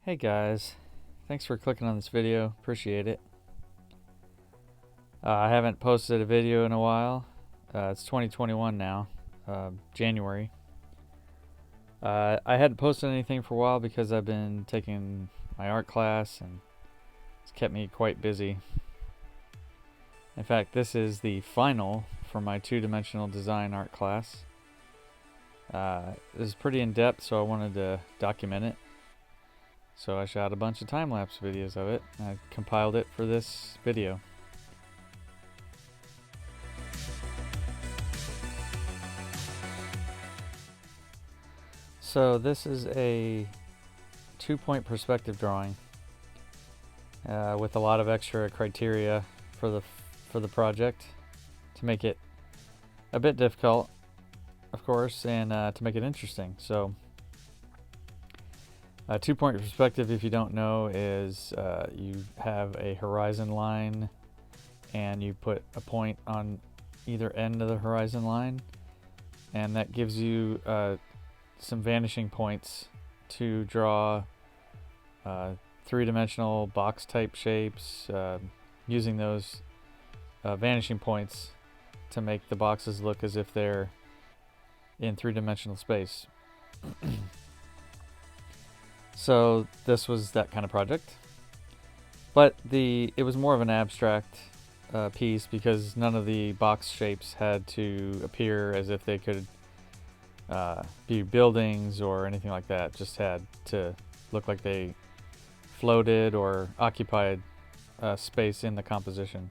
Hey guys, thanks for clicking on this video, appreciate it. I haven't posted a video in a while. It's 2021 now, January. I hadn't posted anything for a while because I've been taking my art class and it's kept me quite busy. In fact, this is the final for my two-dimensional design art class. This is pretty in-depth, so I wanted to document it. So I shot a bunch of time-lapse videos of it. I compiled it for this video. So this is a 2-point perspective drawing with a lot of extra criteria for the project to make it a bit difficult, of course, and to make it interesting. So a 2-point perspective, if you don't know, is you have a horizon line and you put a point on either end of the horizon line, and that gives you some vanishing points to draw three-dimensional box type shapes, using those vanishing points to make the boxes look as if they're in three-dimensional space. So this was that kind of project, but it was more of an abstract piece because none of the box shapes had to appear as if they could be buildings or anything like that. Just had to look like they floated or occupied space in the composition.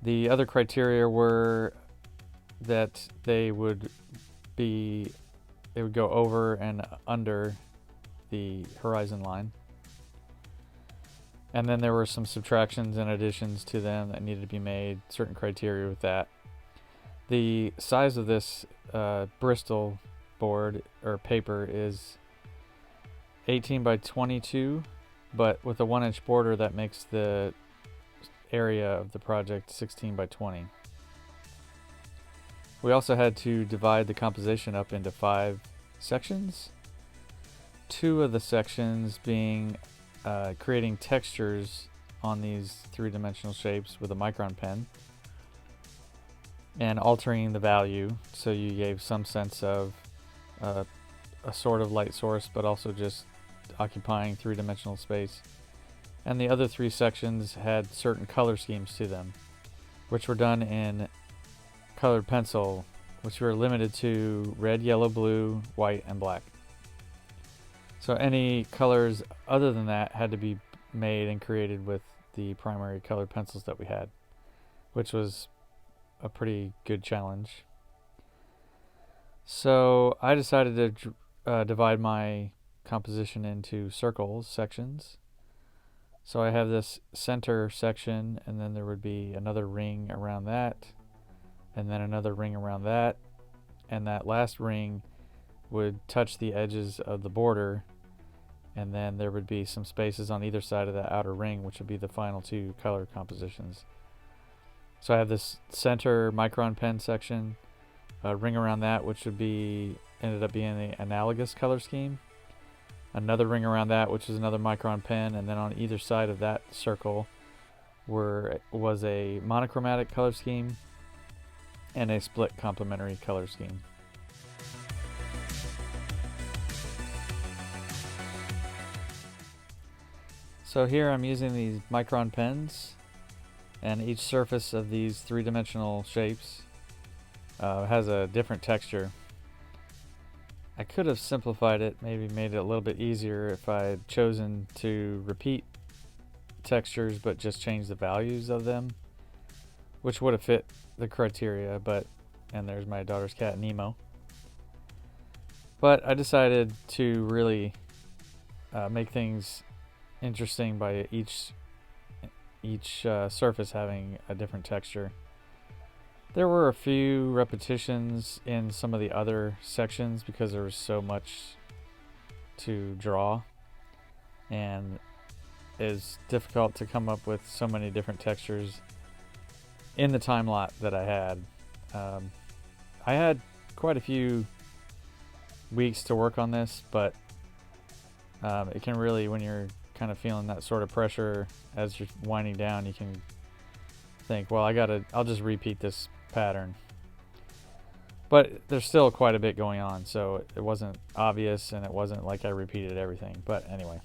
The other criteria were that they would go over and under the horizon line, and then there were some subtractions and additions to them that needed to be made, certain criteria with that. The size of this Bristol board or paper is 18 by 22, but with a 1-inch border that makes the area of the project 16 by 20. We also had to divide the composition up into 5 sections. 2 of the sections being creating textures on these three-dimensional shapes with a micron pen and altering the value, so you gave some sense of a sort of light source but also just occupying three-dimensional space. And the other 3 sections had certain color schemes to them, which were done in colored pencil, which were limited to red, yellow, blue, white, and black. So any colors other than that had to be made and created with the primary colored pencils that we had, which was a pretty good challenge. So I decided to divide my composition into sections. So I have this center section, and then there would be another ring around that, and then another ring around that, and that last ring would touch the edges of the border, and then there would be some spaces on either side of that outer ring, which would be the final 2 color compositions. So I have this center micron pen section, a ring around that, which ended up being the analogous color scheme, another ring around that, which is another micron pen, and then on either side of that circle was a monochromatic color scheme and a split complementary color scheme. So here I'm using these micron pens, and each surface of these three-dimensional shapes has a different texture. I could have simplified it, maybe made it a little bit easier if I had chosen to repeat textures but just change the values of them, which would have fit the criteria. And there's my daughter's cat Nemo. But I decided to really make things interesting by each surface having a different texture. There were a few repetitions in some of the other sections because there was so much to draw, and it's difficult to come up with so many different textures in the time lot that I had. I had quite a few weeks to work on this, but It can really, when you're kind of feeling that sort of pressure as you're winding down, you can think, well, I'll just repeat this pattern. But there's still quite a bit going on, so it wasn't obvious, and it wasn't like I repeated everything. But anyway,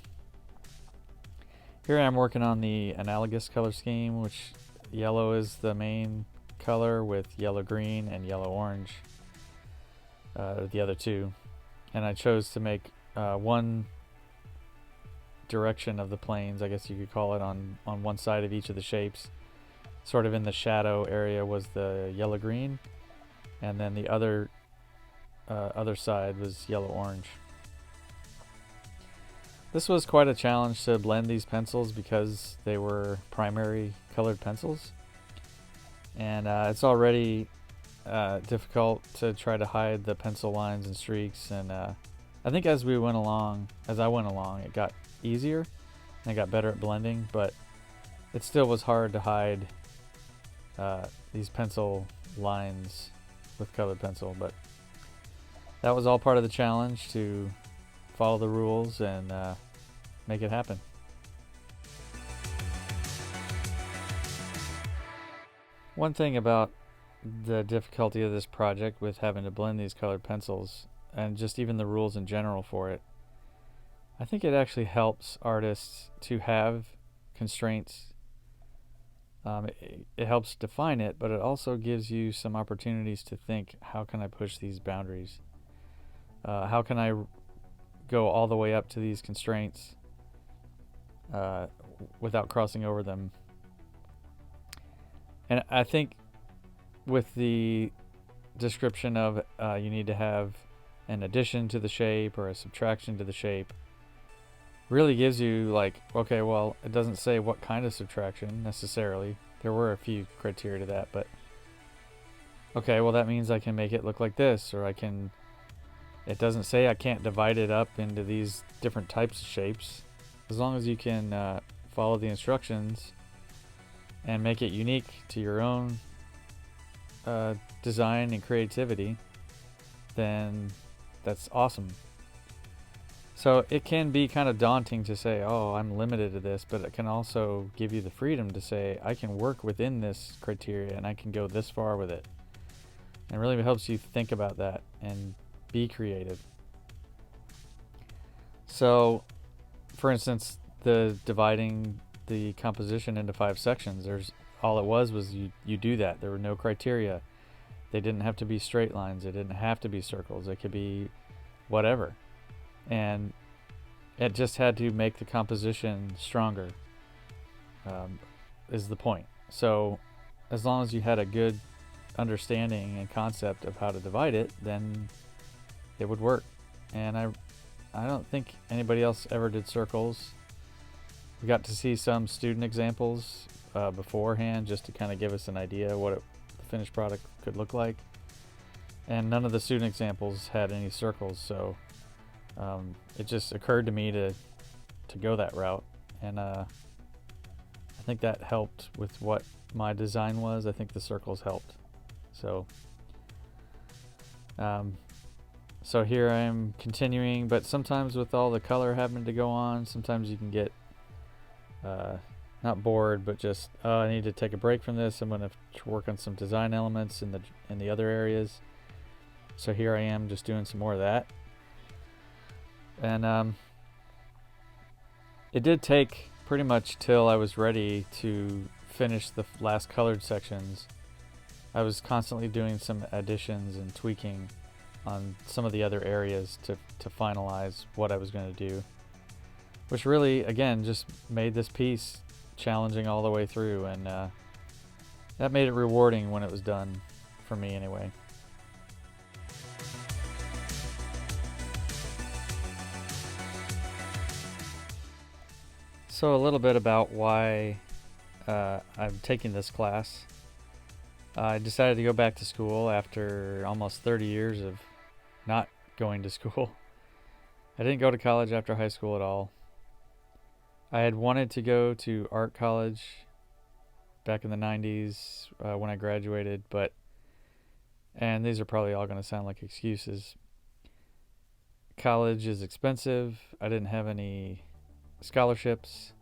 here I am working on the analogous color scheme, which yellow is the main color with yellow-green and yellow-orange, the other two. And I chose to make one direction of the planes, I guess you could call it, on one side of each of the shapes. Sort of in the shadow area was the yellow-green, and then the other side was yellow-orange. This was quite a challenge to blend these pencils because they were primary colored pencils, and it's already difficult to try to hide the pencil lines and streaks, and I think as I went along, it got easier and I got better at blending, but it still was hard to hide these pencil lines with colored pencil. But that was all part of the challenge, to follow the rules and make it happen. One thing about the difficulty of this project with having to blend these colored pencils, and just even the rules in general for it, I think it actually helps artists to have constraints. It helps define it, but it also gives you some opportunities to think, how can I push these boundaries? How can I go all the way up to these constraints without crossing over them? And I think with the description of you need to have an addition to the shape or a subtraction to the shape, really gives you like, okay, well, it doesn't say what kind of subtraction necessarily. There were a few criteria to that, but okay, well, that means I can make it look like this, or it doesn't say I can't divide it up into these different types of shapes. As long as you can follow the instructions and make it unique to your own design and creativity, then that's awesome. So it can be kind of daunting to say, oh, I'm limited to this, but it can also give you the freedom to say, I can work within this criteria and I can go this far with it. And it really helps you think about that and be creative. So, for instance, the dividing the composition into 5 sections, all it was you do that. There were no criteria. They didn't have to be straight lines. They didn't have to be circles. They could be whatever. And it just had to make the composition stronger, is the point. So as long as you had a good understanding and concept of how to divide it, then it would work. And I don't think anybody else ever did circles. We got to see some student examples beforehand, just to kind of give us an idea what the finished product could look like. And none of the student examples had any circles, so it just occurred to me to go that route, and I think that helped with what my design was. I think the circles helped. So here I am continuing, but sometimes with all the color having to go on, sometimes you can get not bored, but just I need to take a break from this. I'm going to work on some design elements in the other areas. So here I am just doing some more of that. And it did take pretty much till I was ready to finish the last colored sections. I was constantly doing some additions and tweaking on some of the other areas to finalize what I was going to do, which really, again, just made this piece challenging all the way through, and that made it rewarding when it was done, for me anyway. So a little bit about why I'm taking this class. I decided to go back to school after almost 30 years of not going to school. I didn't go to college after high school at all. I had wanted to go to art college back in the 90s when I graduated, and these are probably all going to sound like excuses. college is expensive. I didn't have any scholarships.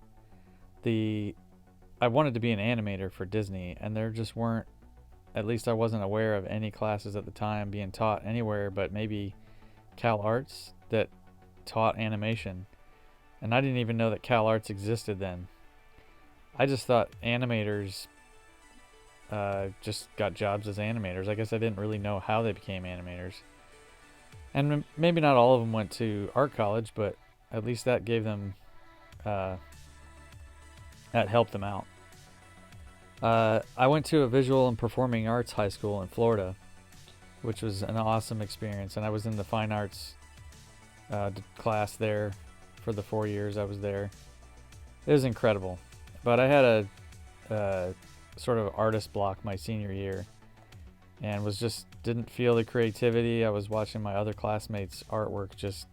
I wanted to be an animator for Disney, and there just weren't, at least I wasn't aware of any classes at the time being taught anywhere but maybe Cal Arts that taught animation. And I didn't even know that Cal Arts existed then. I just thought animators just got jobs as animators. I guess I didn't really know how they became animators. And maybe not all of them went to art college, but at least that gave them, that helped them out. I went to a visual and performing arts high school in Florida, which was an awesome experience. And I was in the fine arts class there for the 4 years I was there. It was incredible. But I had a sort of artist block my senior year, and didn't feel the creativity. I was watching my other classmates' artwork just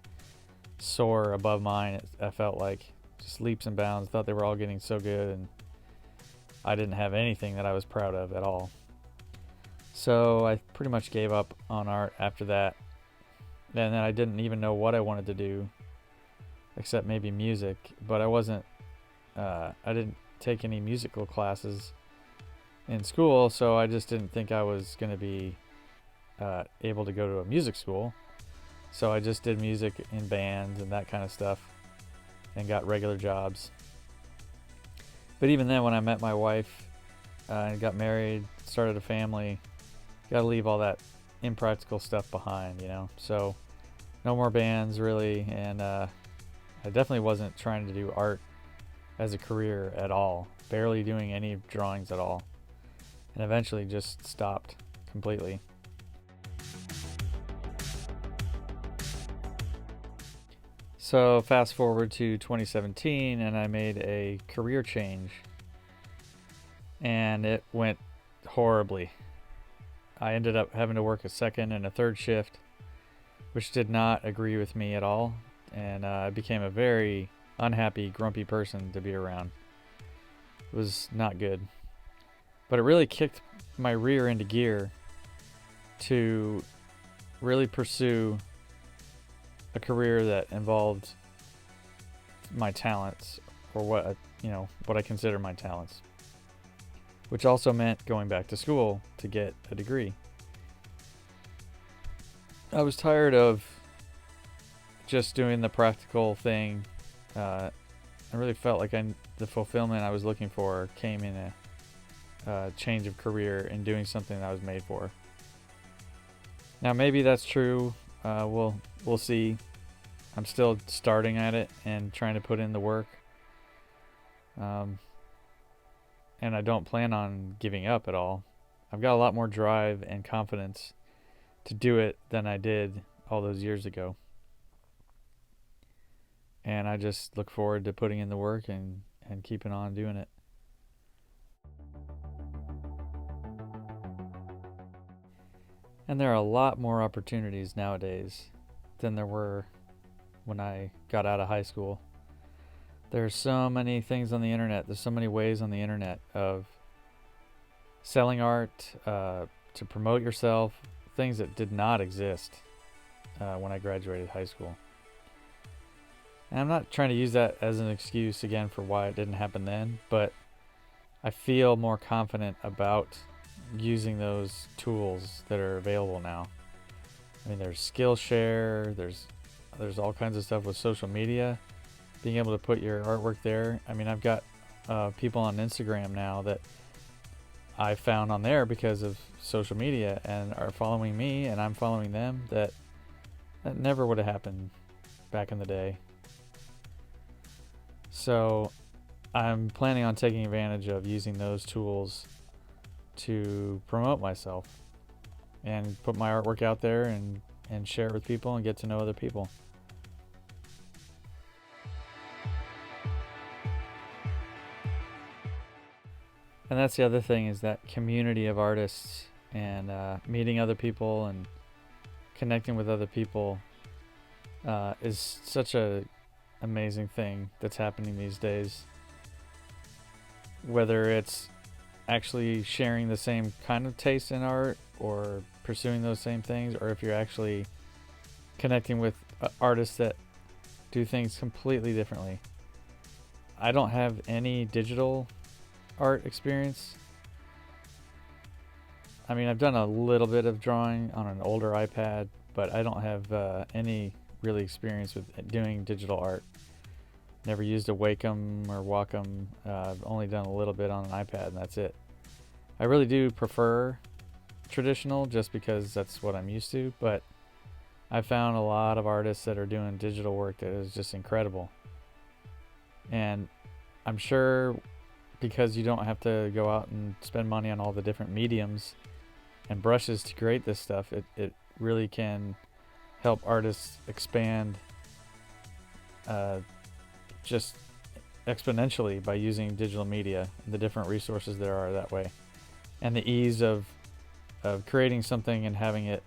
soar above mine. I felt like just leaps and bounds. Thought they were all getting so good, and I didn't have anything that I was proud of at all. So I pretty much gave up on art after that. And then I didn't even know what I wanted to do, except maybe music. But I didn't take any musical classes in school, so I just didn't think I was going to be able to go to a music school. So I just did music in bands and that kind of stuff and got regular jobs. But even then, when I met my wife and got married, started a family, got to leave all that impractical stuff behind, So no more bands really, and I definitely wasn't trying to do art as a career at all, barely doing any drawings at all, and eventually just stopped completely. So fast forward to 2017, and I made a career change, and it went horribly. I ended up having to work a second and a third shift, which did not agree with me at all, and I became a very unhappy, grumpy person to be around. It was not good. But it really kicked my rear into gear to really pursue a career that involved my talents, or what I consider my talents, which also meant going back to school to get a degree. I was tired of just doing the practical thing. I really felt like the fulfillment I was looking for came in a change of career and doing something that I was made for. Now maybe that's true. We'll see. I'm still starting at it and trying to put in the work. And I don't plan on giving up at all. I've got a lot more drive and confidence to do it than I did all those years ago. And I just look forward to putting in the work and keeping on doing it. And there are a lot more opportunities nowadays than there were when I got out of high school. There's so many things on the internet. There's so many ways on the internet of selling art, to promote yourself, things that did not exist when I graduated high school. And I'm not trying to use that as an excuse again for why it didn't happen then, but I feel more confident about using those tools that are available now. I mean, there's Skillshare, there's all kinds of stuff with social media, being able to put your artwork there. I mean, I've got people on Instagram now that I found on there because of social media and are following me, and I'm following them. That never would have happened back in the day. So I'm planning on taking advantage of using those tools to promote myself and put my artwork out there and share it with people and get to know other people. And that's the other thing, is that community of artists and meeting other people and connecting with other people is such a amazing thing that's happening these days. Whether it's actually sharing the same kind of taste in art or pursuing those same things, or if you're actually connecting with artists that do things completely differently. I don't have any digital art experience. I mean, I've done a little bit of drawing on an older iPad, but I don't have any really experience with doing digital art. Never used a Wacom or Wacom. I've only done a little bit on an iPad, and that's it. I really do prefer traditional just because that's what I'm used to, but I found a lot of artists that are doing digital work that is just incredible. And I'm sure because you don't have to go out and spend money on all the different mediums and brushes to create this stuff, it really can help artists expand just exponentially by using digital media, the different resources there are that way, and the ease of creating something and having it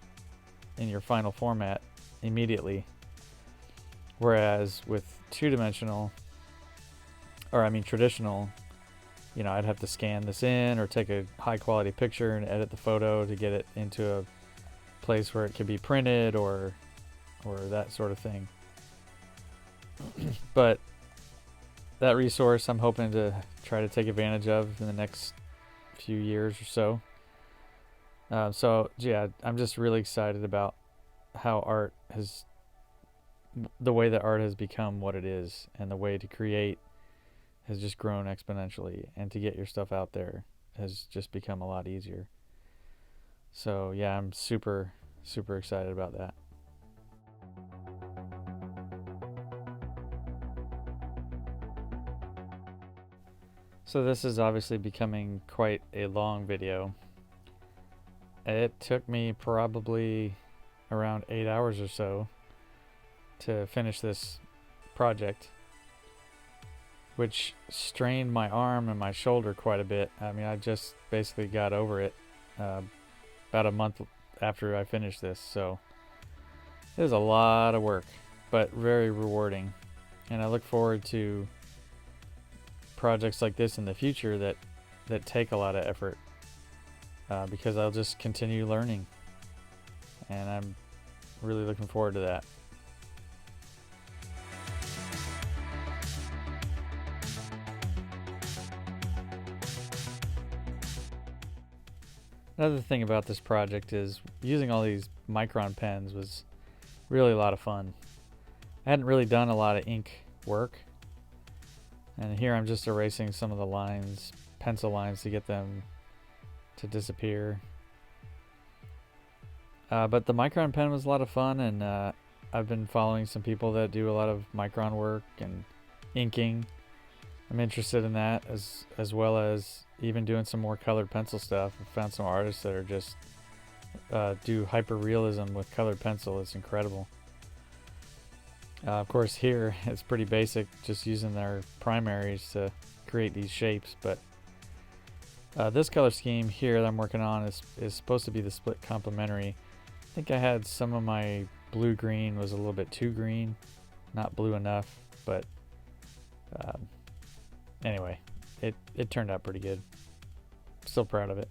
in your final format immediately. Whereas with traditional, I'd have to scan this in or take a high quality picture and edit the photo to get it into a place where it could be printed or that sort of thing. But that resource I'm hoping to try to take advantage of in the next few years or so. I'm just really excited about how the way that art has become what it is, and the way to create has just grown exponentially, and to get your stuff out there has just become a lot easier. So yeah, I'm super, super excited about that. So this is obviously becoming quite a long video. It took me probably around 8 hours or so to finish this project, which strained my arm and my shoulder quite a bit. I mean, I just basically got over it about a month after I finished this, so it was a lot of work, but very rewarding. And I look forward to projects like this in the future that take a lot of effort, because I'll just continue learning, and I'm really looking forward to that. Another thing about this project is using all these micron pens was really a lot of fun. I hadn't really done a lot of ink work, and here I'm just erasing some of the lines, pencil lines, to get them to disappear. But the micron pen was a lot of fun, and I've been following some people that do a lot of micron work and inking. I'm interested in that, as well as even doing some more colored pencil stuff. I found some artists that are just do hyper realism with colored pencil. It's incredible. Of course, here it's pretty basic, just using their primaries to create these shapes. But this color scheme here that I'm working on is supposed to be the split complementary. I think I had some of my blue-green was a little bit too green, not blue enough, but anyway, it turned out pretty good. Still proud of it.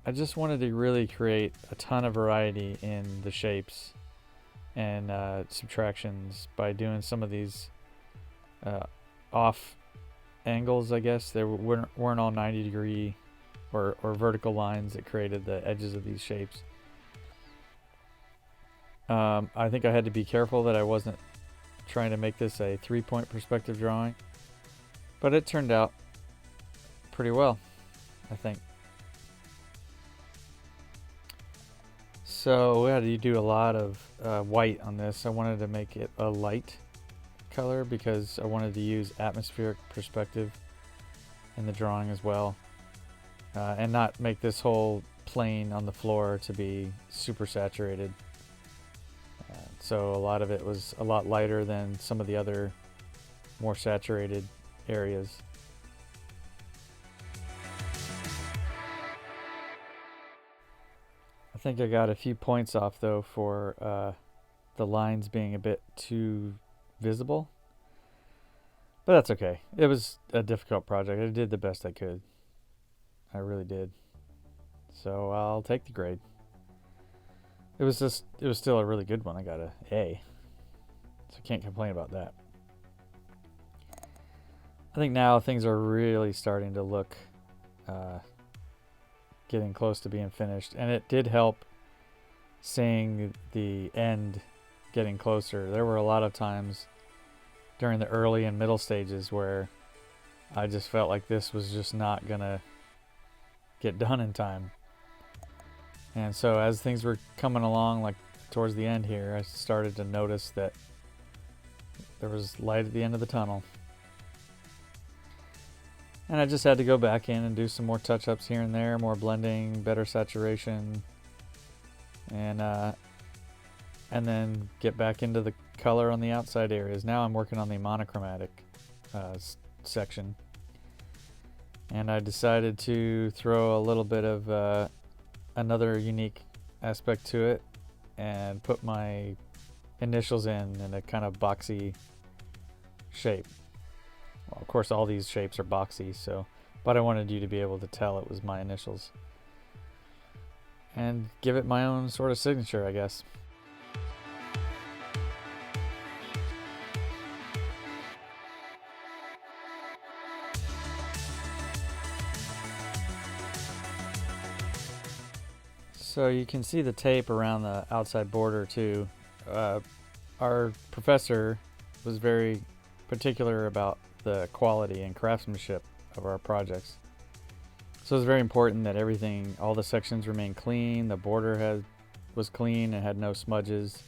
I just wanted to really create a ton of variety in the shapes and subtractions by doing some of these off angles, I guess. They weren't all 90 degree or vertical lines that created the edges of these shapes. I think I had to be careful that I wasn't trying to make this a 3-point perspective drawing, but it turned out pretty well, I think. So we had to do a lot of white on this. I wanted to make it a light color because I wanted to use atmospheric perspective in the drawing as well, and not make this whole plane on the floor to be super saturated. So a lot of it was a lot lighter than some of the other more saturated areas. I think I got a few points off though for the lines being a bit too visible, but that's okay. It was a difficult project. I did the best I could. I really did. So I'll take the grade. It was still a really good one. I got a A. So I can't complain about that. I think now things are really starting to look getting close to being finished. And it did help seeing the end getting closer. There were a lot of times during the early and middle stages where I just felt like this was just not going to get done in time. And so as things were coming along, like towards the end here, I started to notice that there was light at the end of the tunnel. And I just had to go back in and do some more touch-ups here and there, more blending, better saturation, and then get back into the color on the outside areas. Now I'm working on the monochromatic section. And I decided to throw a little bit of another unique aspect to it and put my initials in a kind of boxy shape. Well, of course all these shapes are boxy, but I wanted you to be able to tell it was my initials and give it my own sort of signature, I guess. So you can see the tape around the outside border too. Our professor was very particular about the quality and craftsmanship of our projects. So it's very important that everything, all the sections remain clean. The border was clean and had no smudges.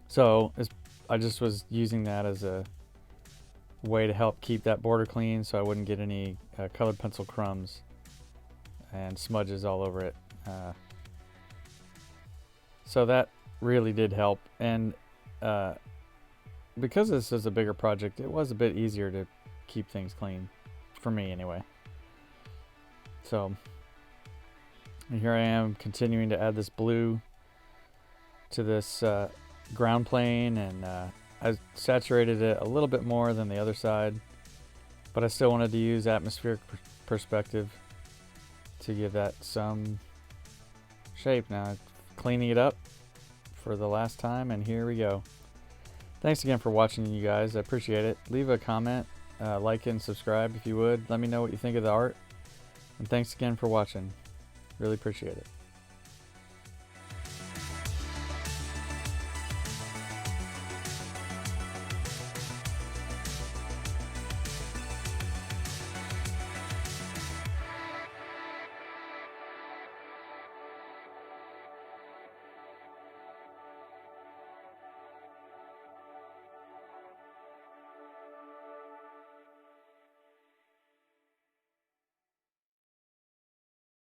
So I just was using that as a way to help keep that border clean so I wouldn't get any colored pencil crumbs and smudges all over it. So that really did help. And because this is a bigger project, it was a bit easier to keep things clean, for me anyway. So here I am continuing to add this blue to this ground plane, and I saturated it a little bit more than the other side, but I still wanted to use atmospheric perspective to give that some shape. Now cleaning it up for the last time, and here we go. Thanks again for watching, you guys. I appreciate it. Leave a comment, like and subscribe if you would. Let me know what you think of the art, and thanks again for watching. Really appreciate it.